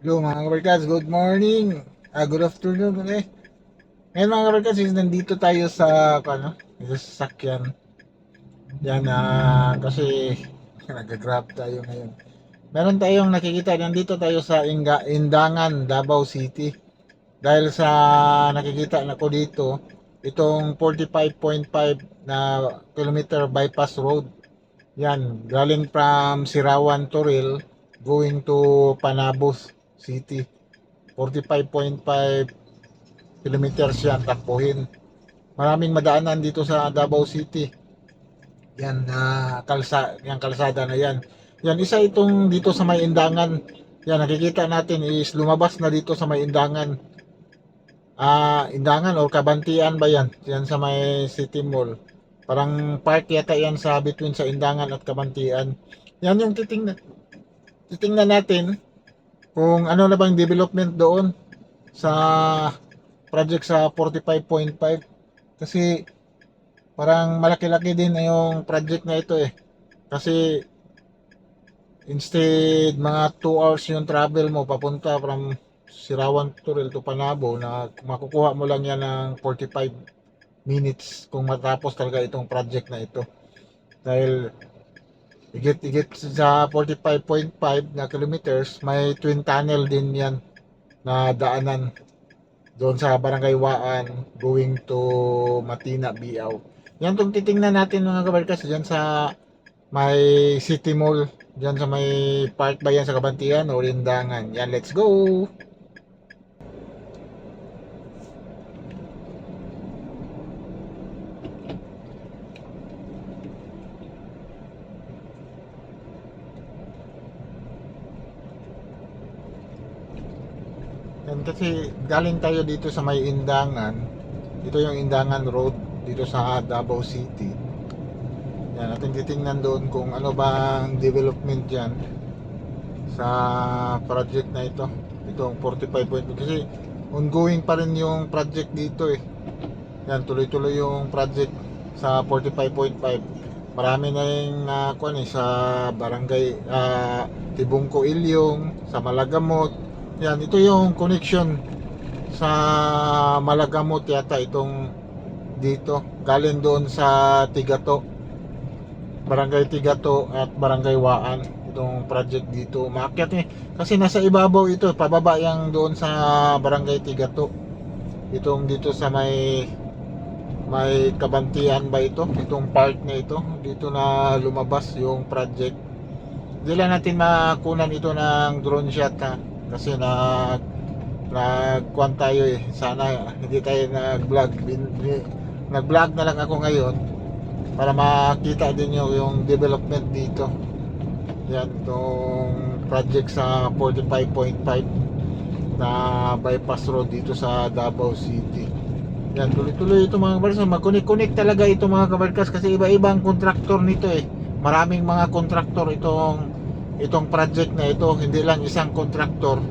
Hello mga kabarkas, good morning. Good afternoon ulit. Ngayon mga kabarkas, nandito tayo sa sa sasakyan. Yan kasi nag-grab tayo ngayon. Meron tayong nakikita, nandito tayo sa Indangan, Davao City. Dahil sa nakikita na ko dito, itong 45.5 na kilometer bypass road. Yan, galing from Sirawan Toril going to Panabos City. 45.5 kilometers yan takbuhin. Maraming madaanan dito sa Davao City. Yan yung kalsada na yan. Yan isa itong dito sa may Indangan. Yan nakikita natin is lumabas na dito sa may Indangan. Indangan or Kabantian ba yan? Yan sa may City Mall. Parang part yata yan sa between sa Indangan at Kabantian. Yan yung titingnan natin kung ano na bang development doon sa project sa 45.5 kasi parang malaki-laki din yung project na ito eh. Kasi instead mga 2 hours yung travel mo papunta from Sirawan Turil to Panabo na makukuha mo lang yan ng 45 minutes kung matapos talaga itong project na ito. Dahil igit-igit sa 45.5 na kilometers, may twin tunnel din yan na daanan doon sa Barangay Waan going to Matina, Biao. Yan itong titingnan natin mga kabarkas dyan sa may City Mall, dyan sa may park ba yan sa Kabantian o Lindangan. Yan, let's go! Yan kasi galing tayo dito sa may Indangan. Dito yung Indangan Road dito sa Davao City. Yan, ating titingnan doon kung ano bang development dyan sa project na ito. Itong 45.2 kasi ongoing pa rin yung project dito eh. Yan, tuloy-tuloy yung project sa 45.5. Marami na yung sa barangay Tibungko Ilyong, sa Malagamot. Yan, ito yung connection sa Malagamot yata itong dito. Galing doon sa Tigato, Barangay Tigato at Barangay Waan. Itong project dito. Maakyat eh. Kasi nasa ibabaw ito. Pababa yang doon sa Barangay Tigato. Itong dito sa may Kabantian ba ito? Itong park na ito. Dito na lumabas yung project. Hindi lang natin makunan ito ng drone shot ha. Kasi nagkuhan tayo eh. Sana hindi tayo nag-vlog. Nag-vlog na lang ako ngayon para makita din nyo yung development dito. Yan itong project sa 45.5 na bypass road dito sa Davao City. Yan, tuloy-tuloy ito mga kabarkas. Mag-connect talaga ito mga kabarkas kasi iba-ibang kontraktor nito eh. Maraming mga kontraktor itong project na ito. Hindi lang isang kontraktor.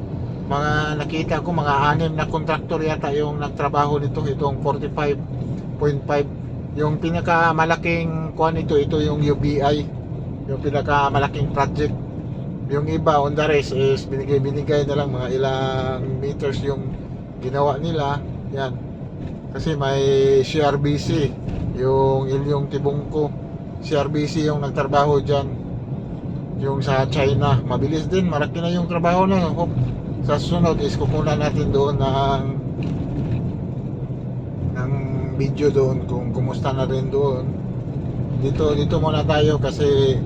Mga nakita ko mga 6 na kontraktor yata yung nagtrabaho nito. Itong 45.5. Yung pinakamalaking kuan ito yung UBI. Yung pinakamalaking project. Yung iba on the rest is binigay na lang mga ilang meters yung ginawa nila. Yan, kasi may CRBC yung Ilyong Tibungko, CRBC yung nagtrabaho dyan. Yung sa China mabilis din, maraki na yung trabaho na. Hope sa sunod is kukunan natin doon ng video doon kung kumusta na rin doon. Dito muna tayo kasi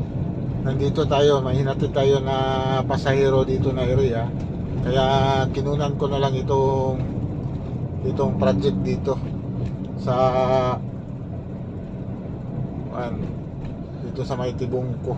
nandito tayo, mahinati tayo na pasahero dito na area. Kaya kinunan ko na lang itong project dito sa dito sa may Tibungko.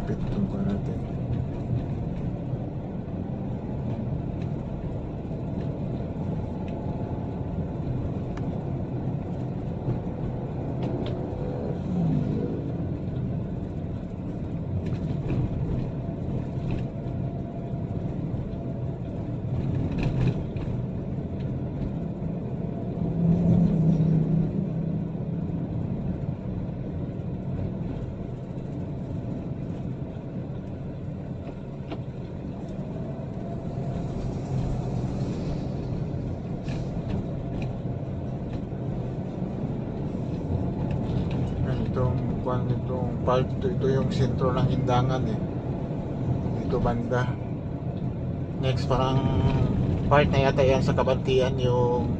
Pitong ko natin. Yan, itong part ito yung sentro ng Indangan eh. Dito banda. Next parang part na yata yan sa Kabantian yung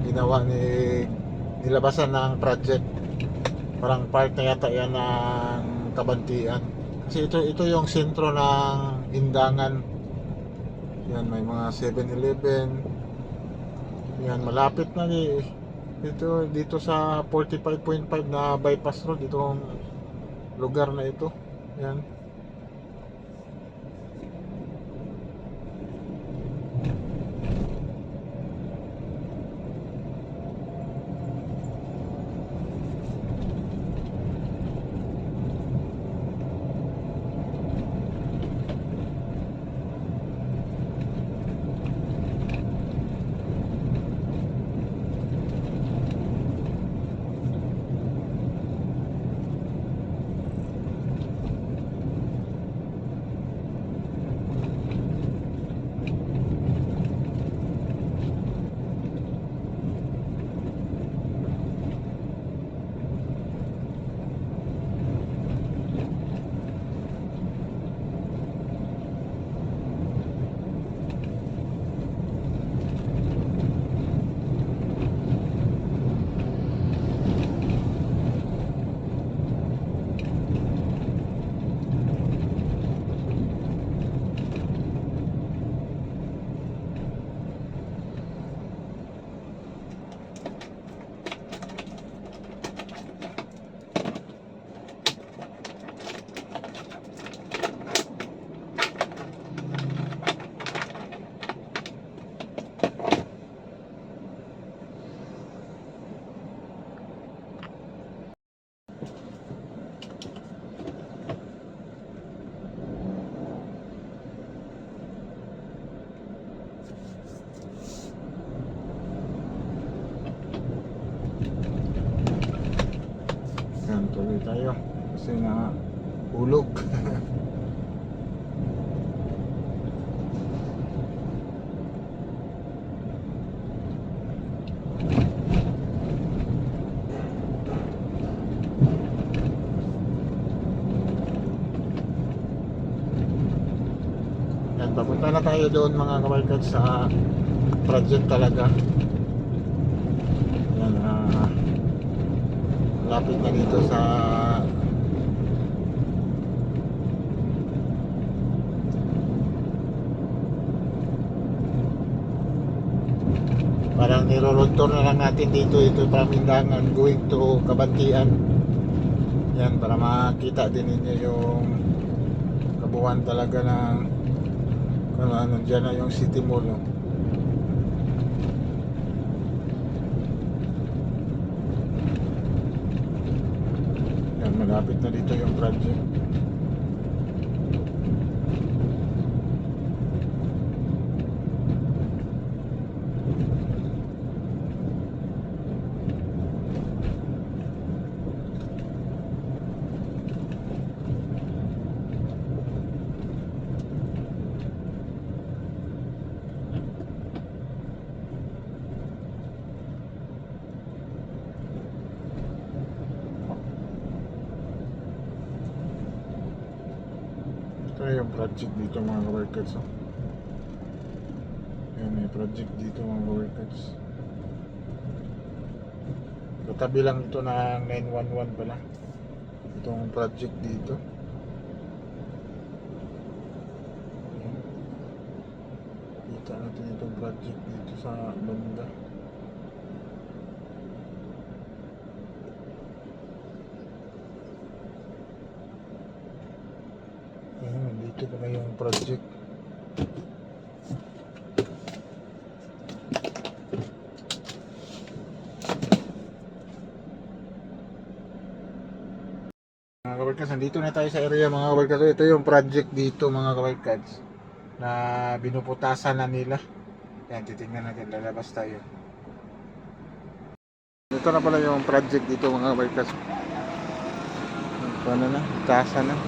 ginawa ni nilabasan ng project. Parang part na yata yan ng Kabantian. Kasi ito yung sentro ng Indangan. Yan, may mga 7-Eleven. Yan, malapit na dito sa 45.5 na bypass road, itong lugar na ito. Yan. Yan, tuloy tayo kasi na hulog. Yan, papunta na tayo doon mga kabarkad sa project talaga. Yan, lapit na dito sa parang niro-road tour na lang natin dito. Ito from Indangan going to Kabantian. Yan, para makita din ninyo yung kabuuan talaga ng kung ano, dyan na yung City Mall, no? Yan, malapit na dito yung project. Ito yung project dito mga ka-workers, oh. Yan, may project dito mga ka-workers. Katabi lang ito ng 911 pala itong project dito. Yan. Kita natin itong project dito sa banda. Yan, dito pala yung project. Mga kabarkads, nandito na tayo sa area mga kabarkads. Ito yung project dito mga kabarkads na binuputasan na nila. Yan, titingnan natin, lalabas tayo. Ito na pala yung project dito mga kabarkads. Paano na? Tasa na.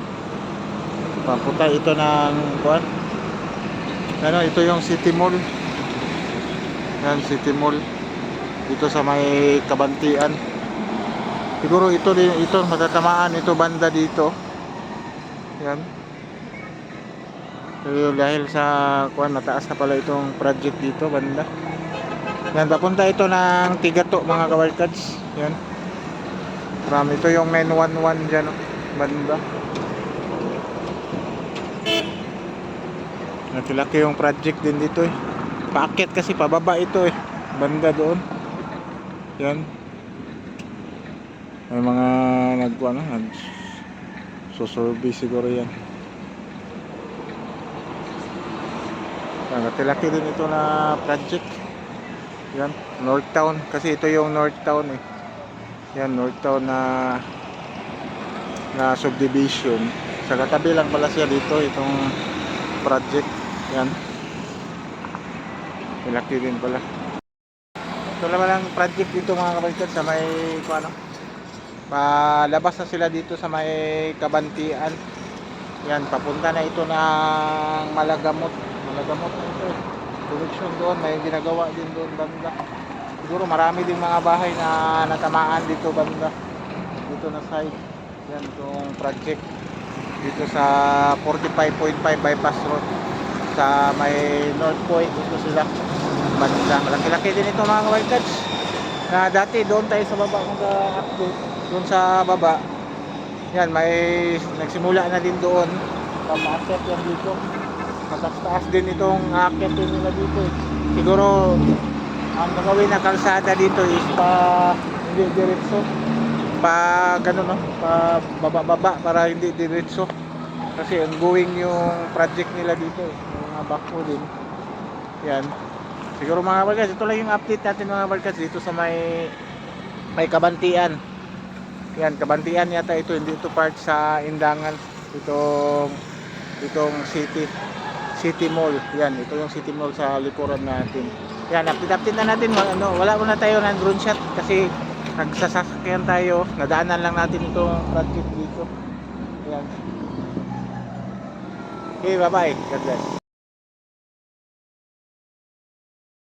Papunta ito ng kuwan. Ano, ito yung City Mall. Yan, City Mall. Dito sa may Kabantian. Siguro ito din, ito matatamaan ito banda dito. Yan. So, dahil sa kuan mataas na pala itong project dito banda. Yan, papunta ito ng Tigato mga kabarkads. Yan. Marami ito yung 911 dyan, oh, banda. Laki-laki yung project din dito eh. Paakyat kasi pababa ito eh. Banda doon. Yan. May mga susurvey siguro yan. Yan, laki-laki din ito na project. Yan, North Town. Kasi ito yung North Town eh. Yan, North Town na subdivision. Sa katabi lang pala siya dito, itong project. Yan. Malaki din pala. Ito naman ang project dito mga kabalikat sa may palabas na sila dito sa may Kabantian. Yan, papunta na ito ng Malagamot na ito. Direction doon, may ginagawa din doon banda. Siguro marami din mga bahay na natamaan dito banda. Dito na side. Yan, itong project dito sa 45.5 bypass road sa may North Point. Dito sila banda. Malaki-laki din ito mga kabarkads. Na dati doon tayo sa baba kung update doon sa baba. Yan, may nagsimula na din doon. Pamaset yan dito. Mataas-taas din itong aakyat din nila dito. Siguro ang gagawin na kalsada dito is hindi diretso. Ganun no, baba para hindi diretso. Kasi ongoing yung project nila dito. Yung mga backhoe din. Yan. Siguro mga barkas, ito lang yung update natin mga barkas dito sa may Kabantian. Yan, Kabantian yata ito, hindi ito part sa Indangan. Itong City Mall. Yan, ito yung City Mall sa likuran natin. Yan, update na natin. Wala muna tayo ng drone shot kasi nagsasakyan tayo. Nadaanan lang natin itong project dito. Yan. Okay, bye-bye. God bless.